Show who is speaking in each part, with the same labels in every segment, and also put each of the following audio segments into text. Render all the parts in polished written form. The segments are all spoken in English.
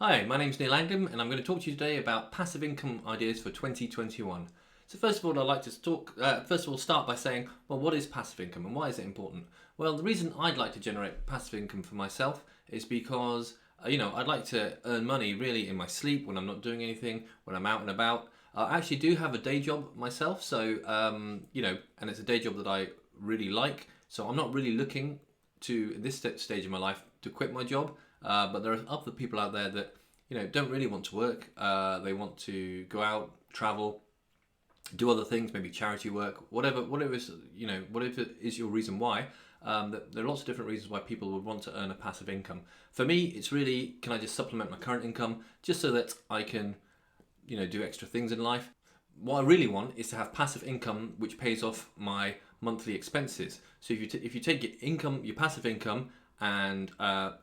Speaker 1: Hi, my name's Neil Angdom, and I'm going to talk to you today about passive income ideas for 2021. So first of all, I'd like to start by saying, well, what is passive income and why is it important? Well, the reason I'd like to generate passive income for myself is because, I'd like to earn money really in my sleep when I'm not doing anything, when I'm out and about. I actually do have a day job myself, so, and it's a day job that I really like. So I'm not really looking to, at this stage of my life, to quit my job. But there are other people out there that don't really want to work. They want to go out, travel, do other things, maybe charity work, whatever is whatever is your reason why. There are lots of different reasons why people would want to earn a passive income. For me, it's really, can I just supplement my current income just so that I can do extra things in life. What I really want is to have passive income which pays off my monthly expenses. So if you take your passive income, and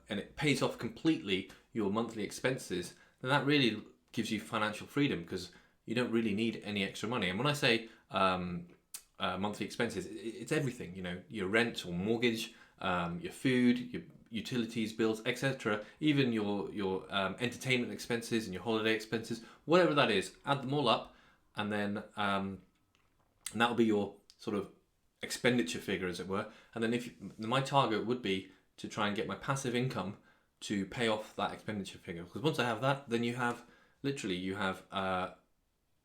Speaker 1: it pays off completely your monthly expenses, then that really gives you financial freedom because you don't really need any extra money. And when I say monthly expenses, it's everything. Your rent or mortgage, your food, your utilities bills, etc. Even your entertainment expenses and your holiday expenses, whatever that is, add them all up, and then and that'll be your sort of expenditure figure, as it were. And then my target would be to try and get my passive income to pay off that expenditure figure. Because once I have that, then you have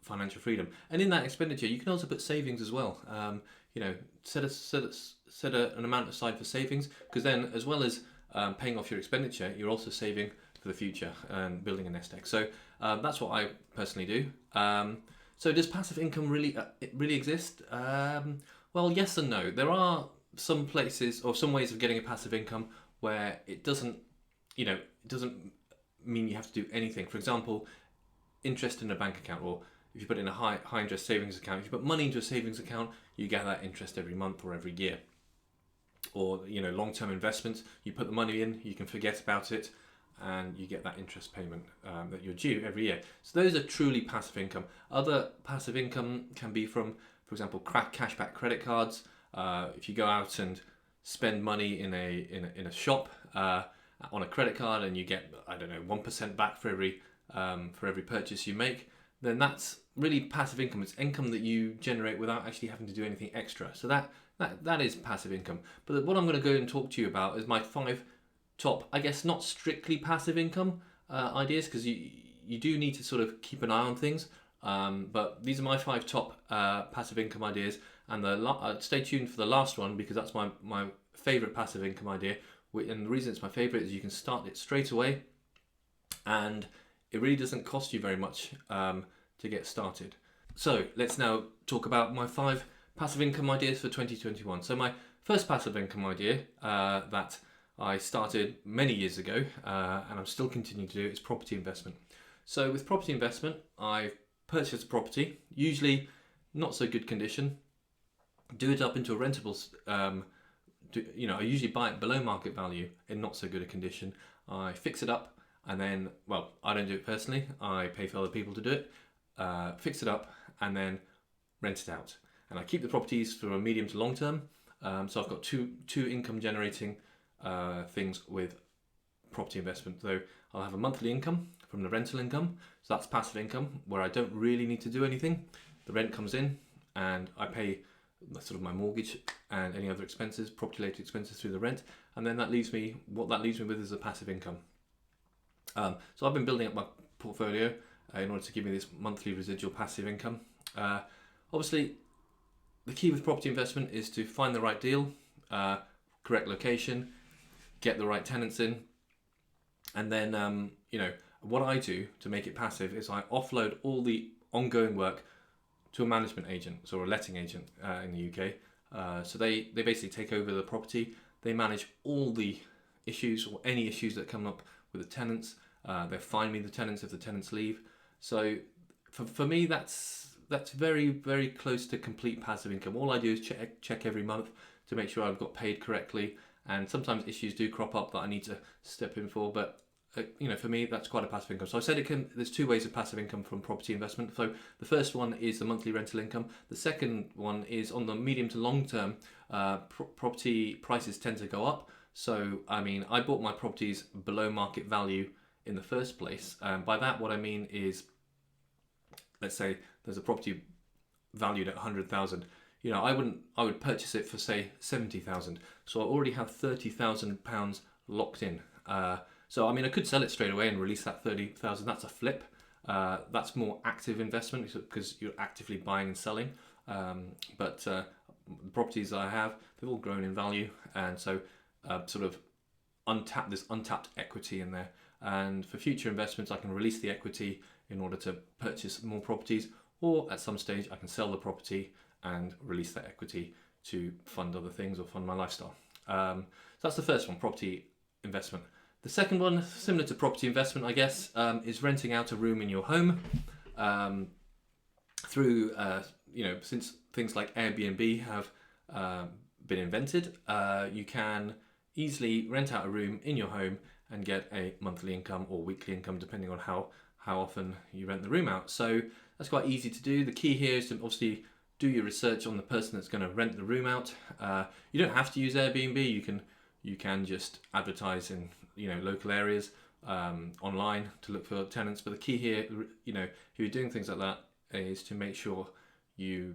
Speaker 1: financial freedom. And in that expenditure, you can also put savings as well. Set an amount aside for savings, because then, as well as paying off your expenditure, you're also saving for the future and building a nest egg. So that's what I personally do. So does passive income really exist? Well, yes and no. There are some places or some ways of getting a passive income where it doesn't mean you have to do anything. For example, interest in a bank account, or if you put in a high interest savings account, if you put money into a savings account, you get that interest every month or every year. Or long term investments, you put the money in, you can forget about it, and you get that interest payment that you're due every year. So those are truly passive income. Other passive income can be from, for example, cashback credit cards. If you go out and spend money in a shop on a credit card, and you get, I don't know, 1% back for every purchase you make, then that's really passive income. It's income that you generate without actually having to do anything extra. So that is passive income. But what I'm going to go and talk to you about is my 5 top, I guess not strictly passive income ideas, because you do need to sort of keep an eye on things. But these are my 5 top passive income ideas, and stay tuned for the last one, because that's my favorite passive income idea. And the reason it's my favorite is you can start it straight away, and it really doesn't cost you very much to get started. So let's now talk about my 5 passive income ideas for 2021. So my first passive income idea that I started many years ago, and I'm still continuing to do, is property investment. So with property investment, I purchase a property, usually not so good condition, do it up into a rentable. I usually buy it below market value in not so good a condition. I fix it up, and then, well, I don't do it personally. I pay for other people to do it. Fix it up, and then rent it out. And I keep the properties for a medium to long term. So I've got two income generating things with property investment. So I'll have a monthly income from the rental income. So that's passive income, where I don't really need to do anything. The rent comes in, and I pay sort of my mortgage and any other expenses, property related expenses, through the rent. And then what that leaves me with is a passive income. So I've been building up my portfolio in order to give me this monthly residual passive income. Obviously, the key with property investment is to find the right deal, correct location, get the right tenants in, and then what I do to make it passive is I offload all the ongoing work to a management agent, or a letting agent in the UK. So they basically take over the property. They manage all the issues, or any issues that come up with the tenants. They find me the tenants if the tenants leave. So for me, that's very, very close to complete passive income. All I do is check every month to make sure I've got paid correctly. And sometimes issues do crop up that I need to step in for, but for me, that's quite a passive income. So I said there's 2 ways of passive income from property investment. So the first one is the monthly rental income. The second one is on the medium to long term. Property prices tend to go up. So I bought my properties below market value in the first place. By that, what I mean is, let's say there's a property valued at 100,000. I would purchase it for say 70,000. So I already have £30,000 locked in. So I mean, I could sell it straight away and release that 30,000. That's a flip. That's more active investment because you're actively buying and selling. But the properties I have, they've all grown in value, and so sort of there's untapped equity in there. And for future investments, I can release the equity in order to purchase more properties, or at some stage I can sell the property and release that equity to fund other things or fund my lifestyle. So that's the first one, property investment. The second one, similar to property investment, I guess, is renting out a room in your home. Through, since things like Airbnb have been invented, you can easily rent out a room in your home and get a monthly income or weekly income, depending on how often you rent the room out. So that's quite easy to do. The key here is to obviously do your research on the person that's going to rent the room out. You don't have to use Airbnb. You can just advertise in local areas online to look for tenants. But the key here, if you're doing things like that, is to make sure you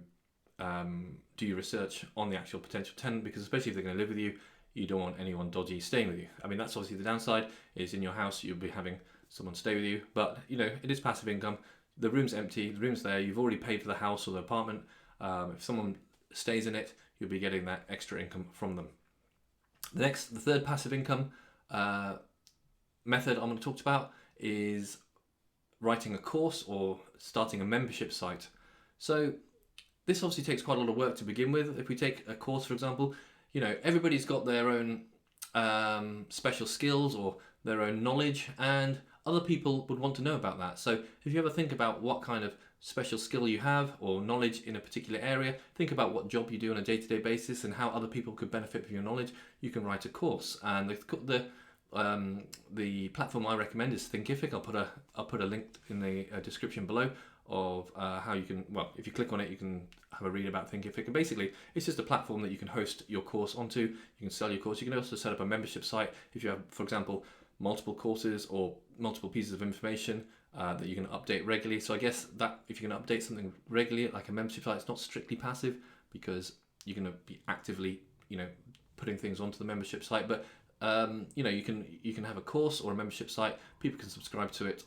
Speaker 1: do your research on the actual potential tenant, because especially if they're going to live with you, you don't want anyone dodgy staying with you. I mean, that's obviously the downside, is in your house you'll be having someone stay with you, but it is passive income. The room's empty, the room's there, you've already paid for the house or the apartment. If someone stays in it, you'll be getting that extra income from them. The third passive income method I'm going to talk about is writing a course or starting a membership site. So this obviously takes quite a lot of work to begin with. If we take a course, for example, everybody's got their own special skills or their own knowledge, and other people would want to know about that. So if you ever think about what kind of special skill you have or knowledge in a particular area, think about what job you do on a day-to-day basis and how other people could benefit from your knowledge. You can write a course, and the platform I recommend is Thinkific. I'll put a link in the description below of how you can, if you click on it, you can have a read about Thinkific. And basically, it's just a platform that you can host your course onto. You can sell your course. You can also set up a membership site if you have, for example, multiple courses or multiple pieces of information that you can update regularly. So I guess that if you're going to update something regularly, like a membership site, it's not strictly passive, because you're going to be actively, putting things onto the membership site. But you can have a course or a membership site. People can subscribe to it,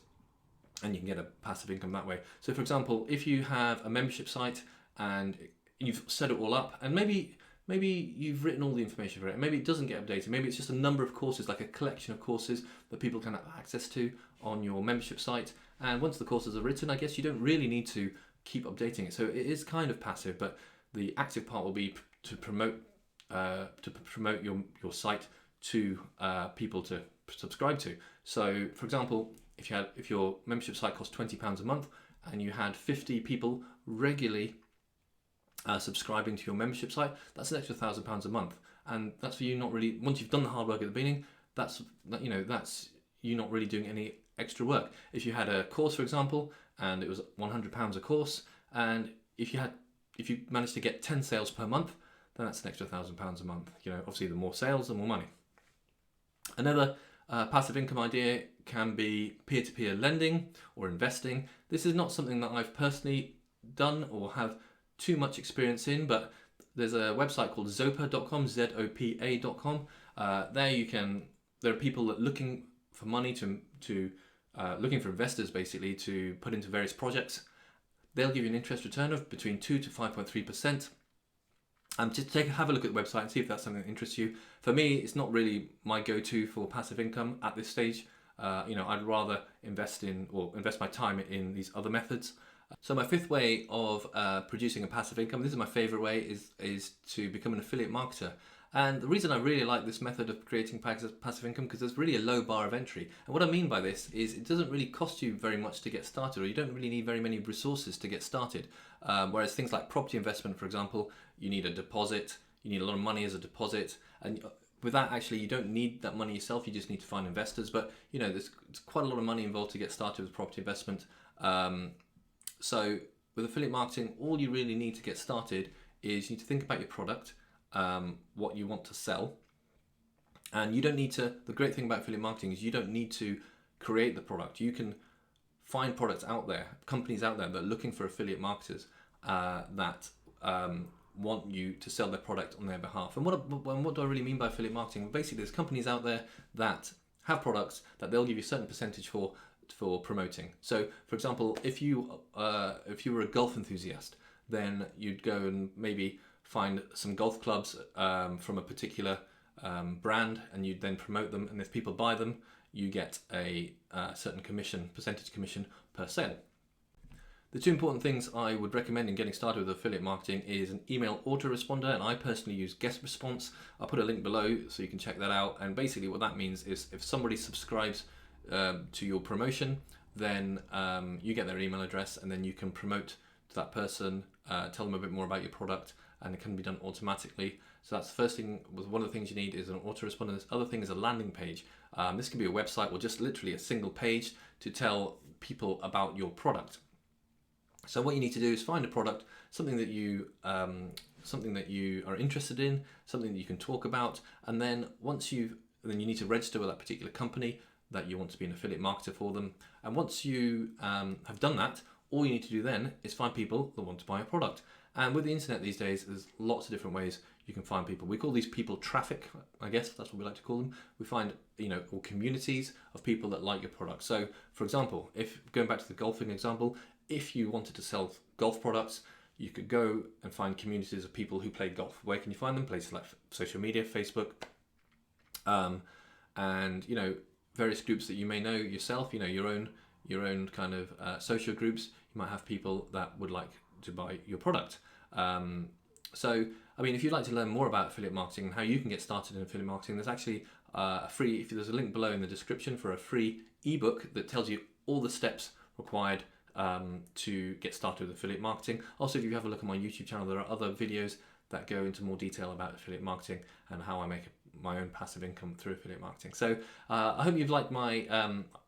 Speaker 1: and you can get a passive income that way. So for example, if you have a membership site and you've set it all up, and maybe you've written all the information for it, maybe it doesn't get updated, maybe it's just a number of courses, like a collection of courses that people can have access to on your membership site, and once the courses are written, I guess you don't really need to keep updating it. So it is kind of passive, but the active part will be to promote your site to people to subscribe to. So for example, if your membership site costs £20 a month and you had 50 people regularly subscribing to your membership site, that's an extra £1,000 a month, and that's for you not really, once you've done the hard work at the beginning, that's you not really doing any extra work. If you had a course, for example, and it was £100 a course, and if you managed to get 10 sales per month, then that's an extra £1,000 a month. Obviously the more sales, the more money. Another passive income idea can be peer-to-peer lending or investing. This is not something that I've personally done or have too much experience in, but there's a website called Zopa.com, Zopa.com. There are people that looking for money looking for investors basically to put into various projects. They'll give you an interest return of between 2 to 5.3%. Just have a look at the website and see if that's something that interests you. For me, it's not really my go-to for passive income at this stage. I'd rather invest my time in these other methods. So my fifth way of producing a passive income, this is my favorite way, is to become an affiliate marketer. And the reason I really like this method of creating passive income, because there's really a low bar of entry. And what I mean by this is it doesn't really cost you very much to get started, or you don't really need very many resources to get started. Whereas things like property investment, for example, you need a deposit, you need a lot of money as a deposit. And with that, actually, you don't need that money yourself, you just need to find investors. But, there's quite a lot of money involved to get started with property investment. So with affiliate marketing, all you really need to get started is you need to think about your product, what you want to sell, and you don't need to. The great thing about affiliate marketing is you don't need to create the product. You can find products out there, companies out there that are looking for affiliate marketers that want you to sell their product on their behalf. And what do I really mean by affiliate marketing? Basically, there's companies out there that have products that they'll give you a certain percentage for promoting. So, for example, if you were a golf enthusiast, then you'd go and maybe find some golf clubs from a particular brand, and you'd then promote them. And if people buy them, you get a certain percentage commission per sale. The two important things I would recommend in getting started with affiliate marketing is an email autoresponder, and I personally use GetResponse. I'll put a link below so you can check that out. And basically what that means is if somebody subscribes to your promotion, then you get their email address, and then you can promote to that person, tell them a bit more about your product, and it can be done automatically. So that's the first thing. One of the things you need is an autoresponder. This other thing is a landing page. This can be a website or just literally a single page to tell people about your product. So what you need to do is find a product, something that you are interested in, something that you can talk about, and then you need to register with that particular company that you want to be an affiliate marketer for them. And once you have done that, all you need to do then is find people that want to buy a product. And with the internet these days, there's lots of different ways you can find people. We call these people traffic, I guess that's what we like to call them. We find, or communities of people that like your product. So, for example, if going back to the golfing example, if you wanted to sell golf products, you could go and find communities of people who play golf. Where can you find them? Places like social media, Facebook, and various groups that you may know yourself. Your own kind of social groups. You might have people that would like to buy your product. So, if you'd like to learn more about affiliate marketing and how you can get started in affiliate marketing, there's actually there's a link below in the description for a free ebook that tells you all the steps required to get started with affiliate marketing. Also, if you have a look at my YouTube channel, there are other videos that go into more detail about affiliate marketing and how I make my own passive income through affiliate marketing. So I hope you've liked my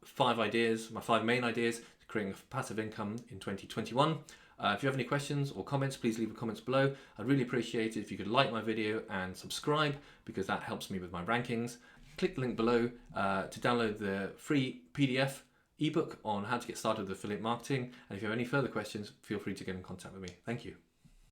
Speaker 1: 5 main ideas to creating passive income in 2021. If you have any questions or comments, please leave the comments below. I'd really appreciate it if you could like my video and subscribe, because that helps me with my rankings. Click the link below to download the free PDF ebook on how to get started with affiliate marketing. And if you have any further questions, feel free to get in contact with me. Thank you.